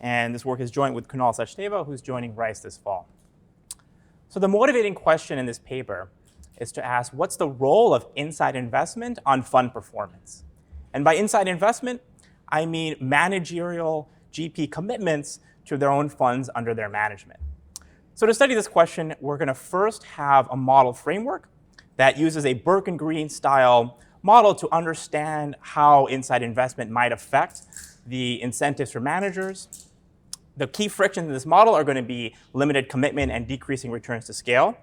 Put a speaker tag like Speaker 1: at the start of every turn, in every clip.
Speaker 1: And this work is joint with Kunal Sachdeva, who's joining Rice this fall. So the motivating question in this paper is to ask, what's the role of inside investment on fund performance? And by inside investment, I mean managerial GP commitments to their own funds under their management. So to study this question, we're going to first have a model framework that uses a Burke and Green style model to understand how inside investment might affect the incentives for managers. The key frictions in this model are going to be limited commitment and decreasing returns to scale.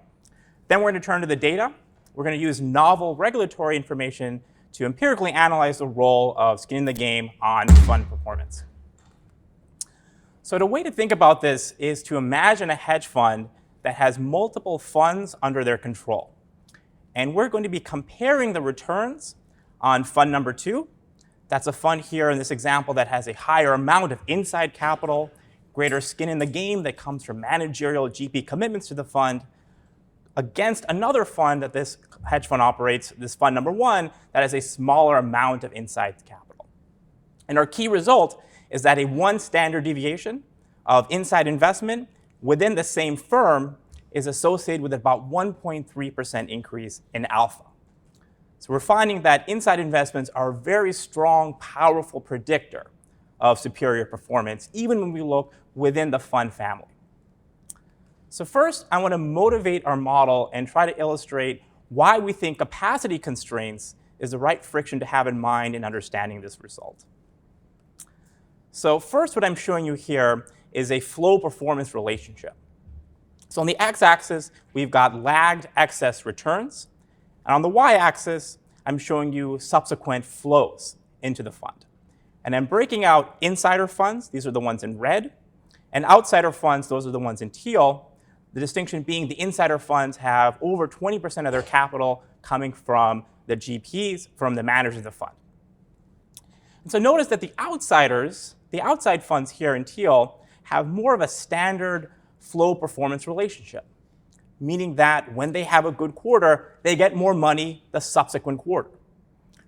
Speaker 1: Then we're going to turn to the data. We're going to use novel regulatory information to empirically analyze the role of skin in the game on fund performance. So the way to think about this is to imagine a hedge fund that has multiple funds under their control. And we're going to be comparing the returns on fund number 2. That's a fund here in this example that has a higher amount of inside capital, greater skin in the game that comes from managerial GP commitments to the fund, against another fund that this hedge fund operates, this fund number 1, that has a smaller amount of inside capital. And our key result is that a 1 standard deviation of inside investment within the same firm is associated with about 1.3% increase in alpha. So we're finding that inside investments are a very strong, powerful predictor of superior performance, even when we look within the fund family. So first, I want to motivate our model and try to illustrate why we think capacity constraints is the right friction to have in mind in understanding this result. So first, what I'm showing you here is a flow performance relationship. So on the x-axis, we've got lagged excess returns. And on the y-axis, I'm showing you subsequent flows into the fund. And I'm breaking out insider funds. These are the ones in red. And outsider funds, those are the ones in teal. The distinction being the insider funds have over 20% of their capital coming from the GPs, from the managers of the fund. And so notice that the outside funds here in teal have more of a standard flow performance relationship, meaning that when they have a good quarter, they get more money the subsequent quarter,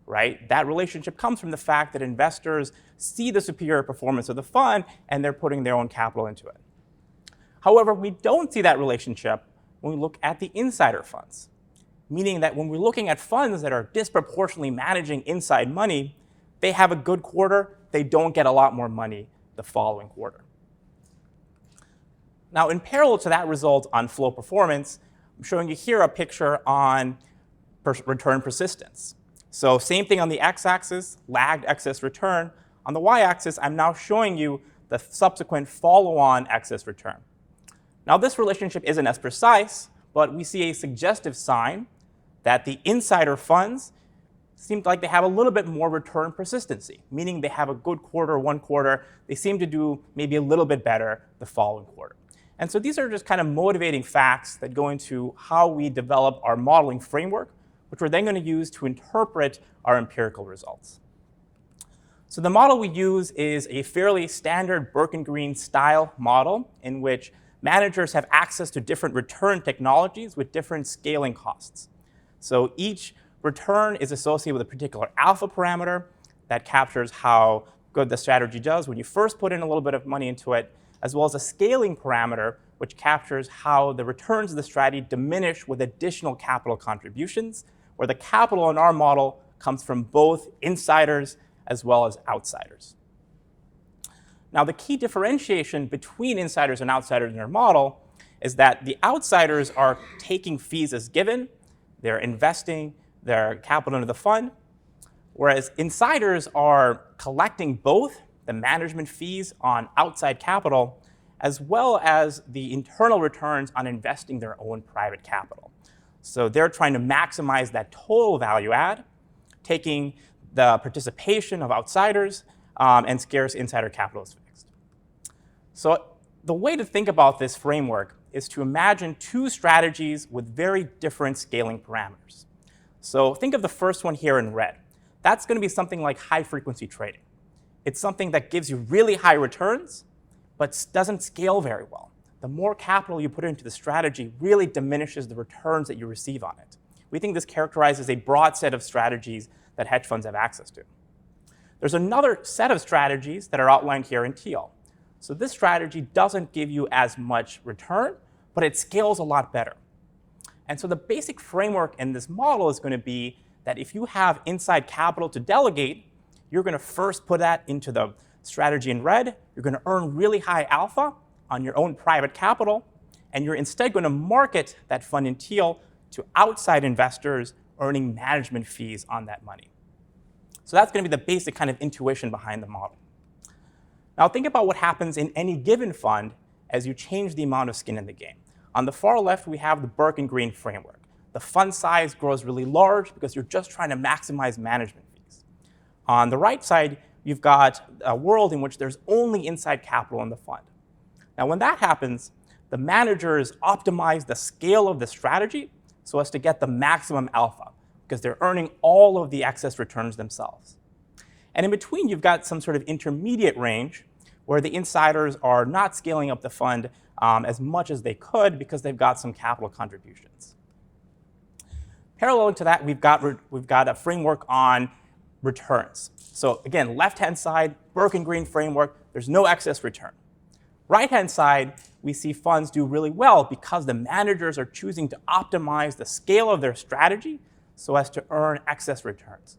Speaker 1: right? That relationship comes from the fact that investors see the superior performance of the fund and they're putting their own capital into it. However, we don't see that relationship when we look at the insider funds, meaning that when we're looking at funds that are disproportionately managing inside money, they have a good quarter, they don't get a lot more money the following quarter. Now, in parallel to that result on flow performance, I'm showing you here a picture on return persistence. So same thing on the x-axis, lagged excess return. On the y-axis, I'm now showing you the subsequent follow-on excess return. Now, this relationship isn't as precise, but we see a suggestive sign that the insider funds seem like they have a little bit more return persistency, meaning they have a good quarter, 1 quarter. They seem to do maybe a little bit better the following quarter. And so these are just kind of motivating facts that go into how we develop our modeling framework, which we're then going to use to interpret our empirical results. So the model we use is a fairly standard Burke and Green style model in which managers have access to different return technologies with different scaling costs. So each return is associated with a particular alpha parameter that captures how good the strategy does when you first put in a little bit of money into it, as well as a scaling parameter which captures how the returns of the strategy diminish with additional capital contributions, where the capital in our model comes from both insiders as well as outsiders. Now, the key differentiation between insiders and outsiders in our model is that the outsiders are taking fees as given. They're investing their capital into the fund, whereas insiders are collecting both the management fees on outside capital as well as the internal returns on investing their own private capital. So they're trying to maximize that total value add, taking the participation of outsiders and scarce insider capital as fixed. So the way to think about this framework is to imagine 2 strategies with very different scaling parameters. So think of the first one here in red. That's going to be something like high-frequency trading. It's something that gives you really high returns, but doesn't scale very well. The more capital you put into the strategy really diminishes the returns that you receive on it. We think this characterizes a broad set of strategies that hedge funds have access to. There's another set of strategies that are outlined here in teal. So this strategy doesn't give you as much return, but it scales a lot better. And so the basic framework in this model is going to be that if you have inside capital to delegate, you're going to first put that into the strategy in red. You're going to earn really high alpha on your own private capital, and you're instead going to market that fund in teal to outside investors earning management fees on that money. So that's going to be the basic kind of intuition behind the model. Now think about what happens in any given fund as you change the amount of skin in the game. On the far left, we have the Burke and Green framework. The fund size grows really large because you're just trying to maximize management fees. On the right side, you've got a world in which there's only inside capital in the fund. Now when that happens, the managers optimize the scale of the strategy so as to get the maximum alpha, because they're earning all of the excess returns themselves. And in between, you've got some sort of intermediate range where the insiders are not scaling up the fund as much as they could because they've got some capital contributions. Parallel to that, we've got a framework on returns. So again, left-hand side, Burke and Green framework, there's no excess return. Right-hand side, we see funds do really well because the managers are choosing to optimize the scale of their strategy so as to earn excess returns.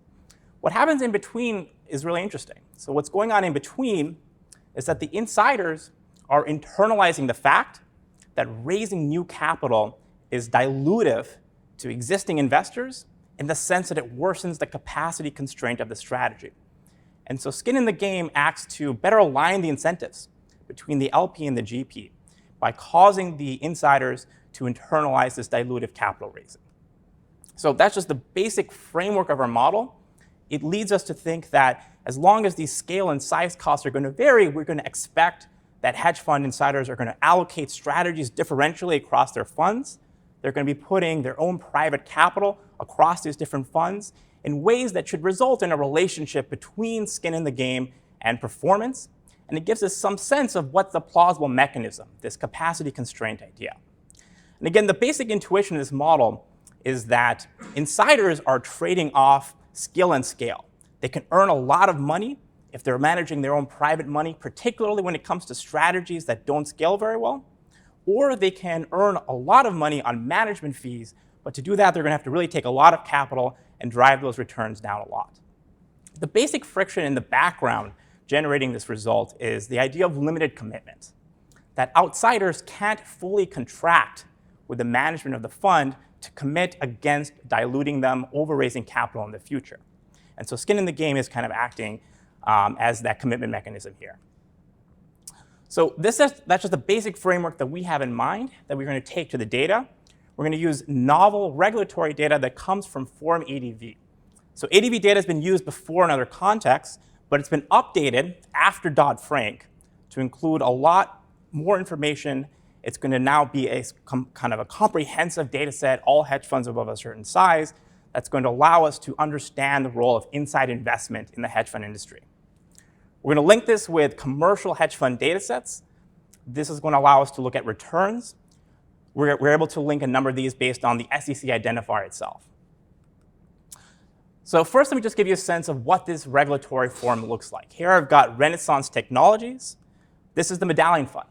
Speaker 1: What happens in between is really interesting. So what's going on in between is that the insiders are internalizing the fact that raising new capital is dilutive to existing investors in the sense that it worsens the capacity constraint of the strategy. And so skin in the game acts to better align the incentives between the LP and the GP by causing the insiders to internalize this dilutive capital raising. So that's just the basic framework of our model. It leads us to think that as long as these scale and size costs are going to vary, we're going to expect that hedge fund insiders are going to allocate strategies differentially across their funds. They're going to be putting their own private capital across these different funds in ways that should result in a relationship between skin in the game and performance. And it gives us some sense of what's the plausible mechanism, this capacity constraint idea. And again, the basic intuition of this model is that insiders are trading off skill and scale. They can earn a lot of money if they're managing their own private money, particularly when it comes to strategies that don't scale very well. Or they can earn a lot of money on management fees, but to do that, they're going to have to really take a lot of capital and drive those returns down a lot. The basic friction in the background generating this result is the idea of limited commitment, that outsiders can't fully contract with the management of the fund to commit against diluting them, over raising capital in the future. And so skin in the game is kind of acting as that commitment mechanism here. So that's just the basic framework that we have in mind that we're going to take to the data. We're going to use novel regulatory data that comes from Form ADV. So ADV data has been used before in other contexts, but it's been updated after Dodd-Frank to include a lot more information. It's going to now be a kind of a comprehensive data set, all hedge funds above a certain size, that's going to allow us to understand the role of inside investment in the hedge fund industry. We're going to link this with commercial hedge fund data sets. This is going to allow us to look at returns. We're able to link a number of these based on the SEC identifier itself. So first, let me just give you a sense of what this regulatory form looks like. Here I've got Renaissance Technologies. This is the Medallion Fund.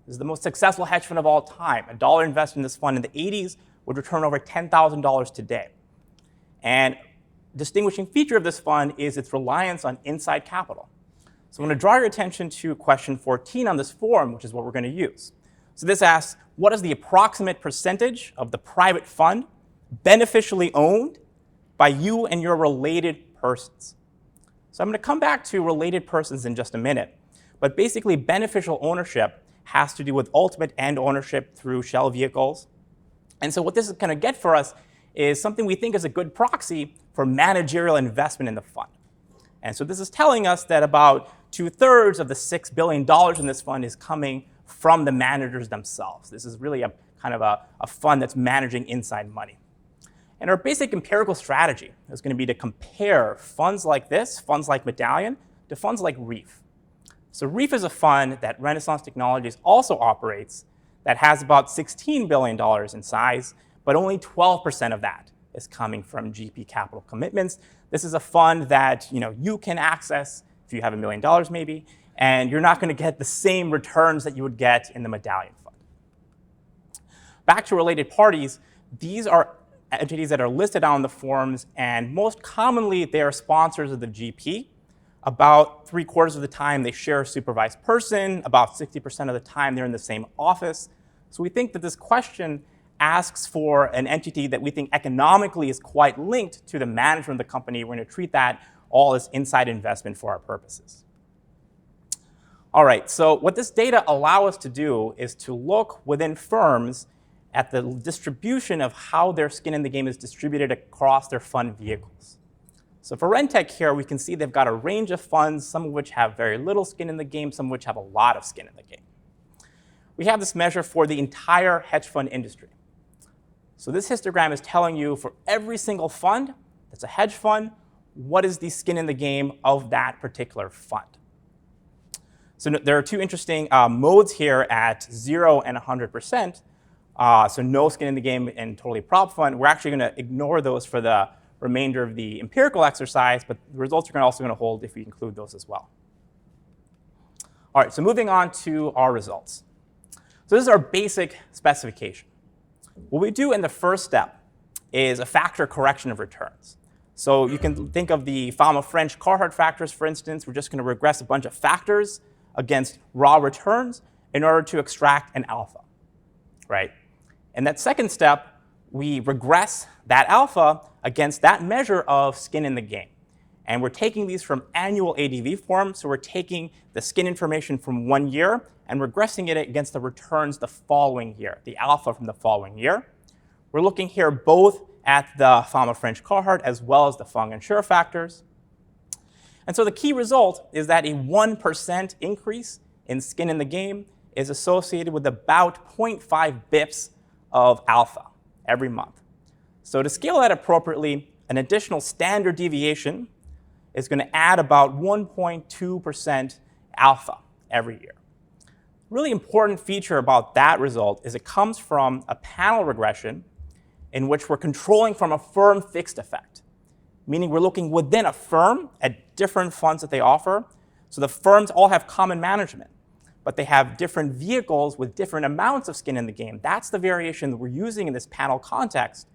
Speaker 1: This is the most successful hedge fund of all time. A dollar invested in this fund in the 80s would return over $10,000 today. And distinguishing feature of this fund is its reliance on inside capital. So I'm going to draw your attention to question 14 on this form, which is what we're going to use. So this asks, what is the approximate percentage of the private fund beneficially owned by you and your related persons? So I'm going to come back to related persons in just a minute. But basically, beneficial ownership has to do with ultimate end ownership through shell vehicles. And so what this is going to get for us is something we think is a good proxy for managerial investment in the fund. And so this is telling us that about 2/3 of the $6 billion in this fund is coming from the managers themselves. This is really a kind of a fund that's managing inside money. And our basic empirical strategy is going to be to compare funds like this, funds like Medallion, to funds like Reef. So Reef is a fund that Renaissance Technologies also operates that has about $16 billion in size, but only 12% of that is coming from GP capital commitments. This is a fund that you can access if you have $1 million maybe, and you're not going to get the same returns that you would get in the medallion fund. Back to related parties, these are entities that are listed on the forms, and most commonly they are sponsors of the GP. About 3/4 of the time they share a supervised person, about 60% of the time they're in the same office. So we think that this question asks for an entity that we think economically is quite linked to the management of the company. We're going to treat that all as inside investment for our purposes. All right, so what this data allows us to do is to look within firms at the distribution of how their skin in the game is distributed across their fund vehicles. So for Rentech here, we can see they've got a range of funds, some of which have very little skin in the game, some of which have a lot of skin in the game. We have this measure for the entire hedge fund industry. So this histogram is telling you for every single fund that's a hedge fund, what is the skin in the game of that particular fund. So there are two interesting modes here at 0 and 100%. So no skin in the game and totally prop fund. We're actually going to ignore those for the remainder of the empirical exercise, but the results are also going to hold if we include those as well. All right, so moving on to our results. So this is our basic specification. What we do in the first step is a factor correction of returns. So you can think of the Fama-French Carhart factors, for instance. We're just going to regress a bunch of factors against raw returns in order to extract an alpha, right? In that second step, we regress that alpha against that measure of skin in the game. And we're taking these from annual ADV form, so we're taking the skin information from 1 year and regressing it against the returns the following year, the alpha from the following year. We're looking here both at the Fama-French Carhart as well as the Fung and Schur factors. And so the key result is that a 1% increase in skin in the game is associated with about 0.5 bips of alpha every month. So to scale that appropriately, an additional standard deviation is going to add about 1.2% alpha every year. Really important feature about that result is it comes from a panel regression in which we're controlling from a firm fixed effect, meaning we're looking within a firm at different funds that they offer. So the firms all have common management, but they have different vehicles with different amounts of skin in the game. That's the variation that we're using in this panel context.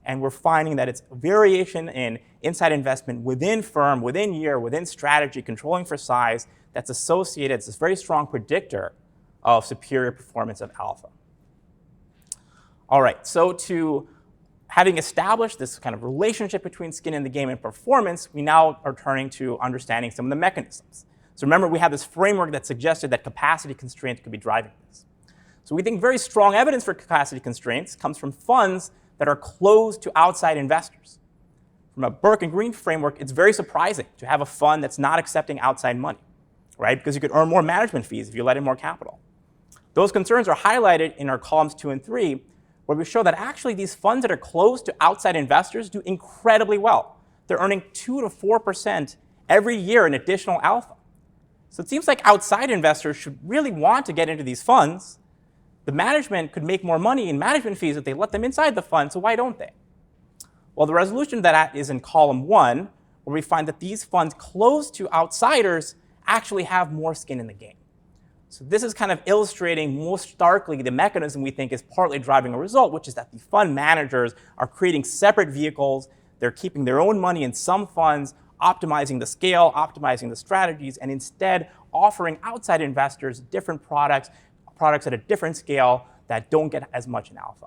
Speaker 1: And we're finding that it's variation in inside investment within firm, within year, within strategy, controlling for size that's associated. It's this very strong predictor of superior performance of alpha. All right, so to having established this kind of relationship between skin in the game and performance, we now are turning to understanding some of the mechanisms. So remember, we have this framework that suggested that capacity constraints could be driving this. So we think very strong evidence for capacity constraints comes from funds that are closed to outside investors. From a Burke and Green framework, it's very surprising to have a fund that's not accepting outside money, right? Because you could earn more management fees if you let in more capital. Those concerns are highlighted in our columns 2 and 3, where we show that actually these funds that are closed to outside investors do incredibly well. They're earning 2 to 4% every year in additional alpha. So it seems like outside investors should really want to get into these funds. The management could make more money in management fees if they let them inside the fund, so why don't they? Well, the resolution to that is in column 1, where we find that these funds closed to outsiders actually have more skin in the game. So this is kind of illustrating most starkly the mechanism we think is partly driving a result, which is that the fund managers are creating separate vehicles. They're keeping their own money in some funds, optimizing the scale, optimizing the strategies, and instead offering outside investors different products at a different scale that don't get as much in alpha.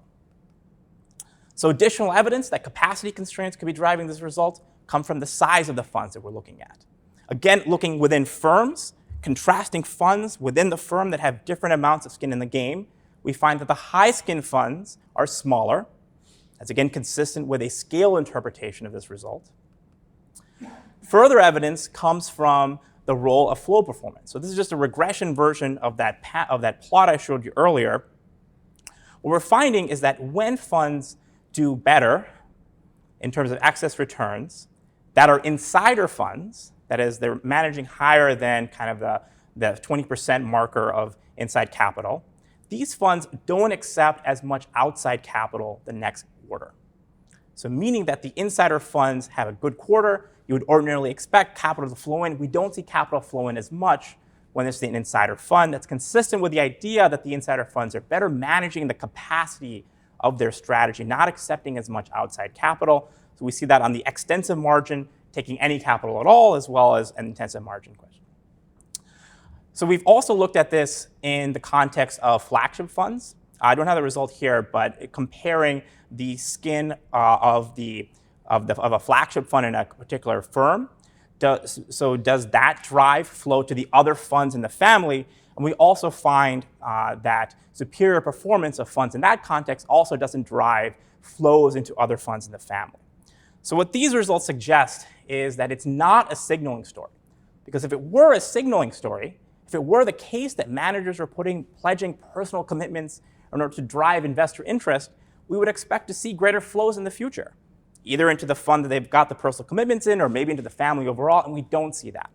Speaker 1: So additional evidence that capacity constraints could be driving this result come from the size of the funds that we're looking at. Again, looking within firms, contrasting funds within the firm that have different amounts of skin in the game, we find that the high skin funds are smaller. That's again consistent with a scale interpretation of this result. Further evidence comes from the role of flow performance. So this is just a regression version of that plot I showed you earlier. What we're finding is that when funds do better in terms of excess returns that are insider funds, that is, they're managing higher than kind of the 20% marker of inside capital, these funds don't accept as much outside capital the next quarter. So meaning that the insider funds have a good quarter, you would ordinarily expect capital to flow in. We don't see capital flow in as much when it's an insider fund. That's consistent with the idea that the insider funds are better managing the capacity of their strategy, not accepting as much outside capital. So we see that on the extensive margin, taking any capital at all, as well as an intensive margin question. So we've also looked at this in the context of flagship funds. I don't have the result here, but comparing the skin of a flagship fund in a particular firm. So does that drive flow to the other funds in the family? And we also find that superior performance of funds in that context also doesn't drive flows into other funds in the family. So what these results suggest is that it's not a signaling story. Because if it were a signaling story, if it were the case that managers are pledging personal commitments in order to drive investor interest, we would expect to see greater flows in the future, either into the fund that they've got the personal commitments in or maybe into the family overall, and we don't see that.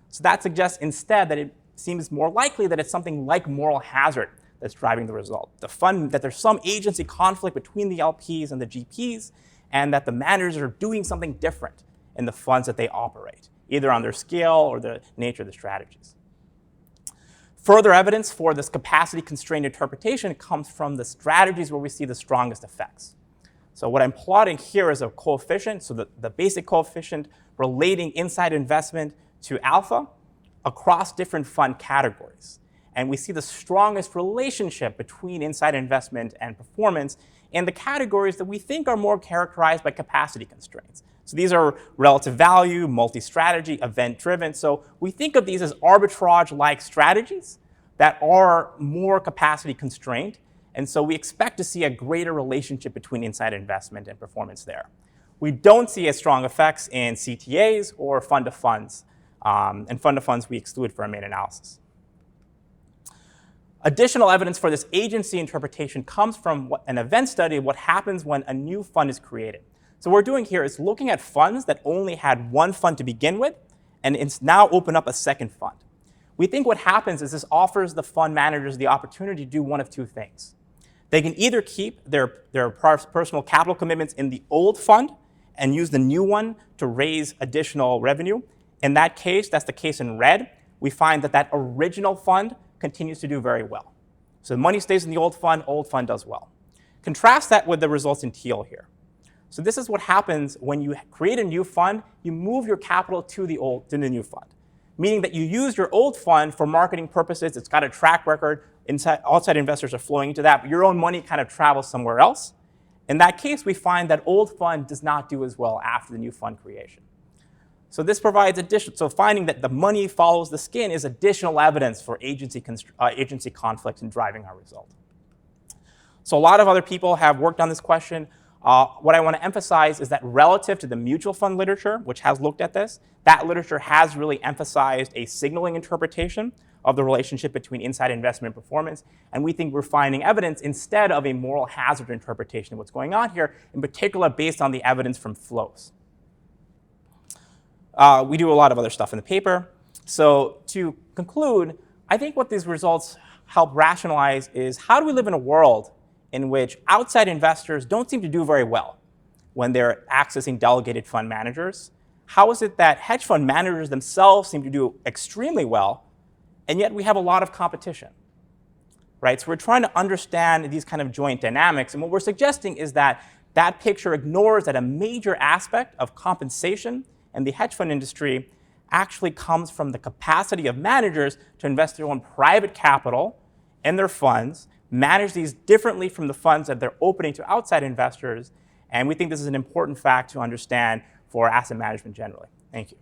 Speaker 1: So that suggests instead that it seems more likely that it's something like moral hazard that's driving the result. The fund, that there's some agency conflict between the LPs and the GPs, and that the managers are doing something different in the funds that they operate, either on their scale or the nature of the strategies. Further evidence for this capacity-constrained interpretation comes from the strategies where we see the strongest effects. So what I'm plotting here is a coefficient, so the basic coefficient relating inside investment to alpha across different fund categories. And we see the strongest relationship between inside investment and performance in the categories that we think are more characterized by capacity constraints. So these are relative value, multi-strategy, event-driven. So we think of these as arbitrage-like strategies that are more capacity constrained. And so we expect to see a greater relationship between inside investment and performance there. We don't see as strong effects in CTAs or fund-to-funds. And fund-to-funds we exclude from our main analysis. Additional evidence for this agency interpretation comes from an event study of what happens when a new fund is created. So what we're doing here is looking at funds that only had one fund to begin with, and it's now open up a second fund. We think what happens is this offers the fund managers the opportunity to do one of two things. They can either keep their personal capital commitments in the old fund and use the new one to raise additional revenue. In that case, that's the case in red, we find that that original fund continues to do very well. So the money stays in the old fund does well. Contrast that with the results in teal here. So this is what happens when you create a new fund, you move your capital to the new fund, meaning that you use your old fund for marketing purposes. It's got a track record. Outside investors are flowing into that, but your own money kind of travels somewhere else. In that case, we find that old fund does not do as well after the new fund creation. So this provides so finding that the money follows the skin is additional evidence for agency conflict in driving our result. So a lot of other people have worked on this question. What I want to emphasize is that relative to the mutual fund literature, which has looked at this, that literature has really emphasized a signaling interpretation of the relationship between inside investment and performance. And we think we're finding evidence instead of a moral hazard interpretation of what's going on here, in particular based on the evidence from flows. We do a lot of other stuff in the paper. So to conclude, I think what these results help rationalize is how do we live in a world in which outside investors don't seem to do very well when they're accessing delegated fund managers? How is it that hedge fund managers themselves seem to do extremely well, and yet we have a lot of competition? Right? So we're trying to understand these kind of joint dynamics, and what we're suggesting is that that picture ignores that a major aspect of compensation in the hedge fund industry actually comes from the capacity of managers to invest their own private capital in their funds, manage these differently from the funds that they're opening to outside investors. And we think this is an important fact to understand for asset management generally. Thank you.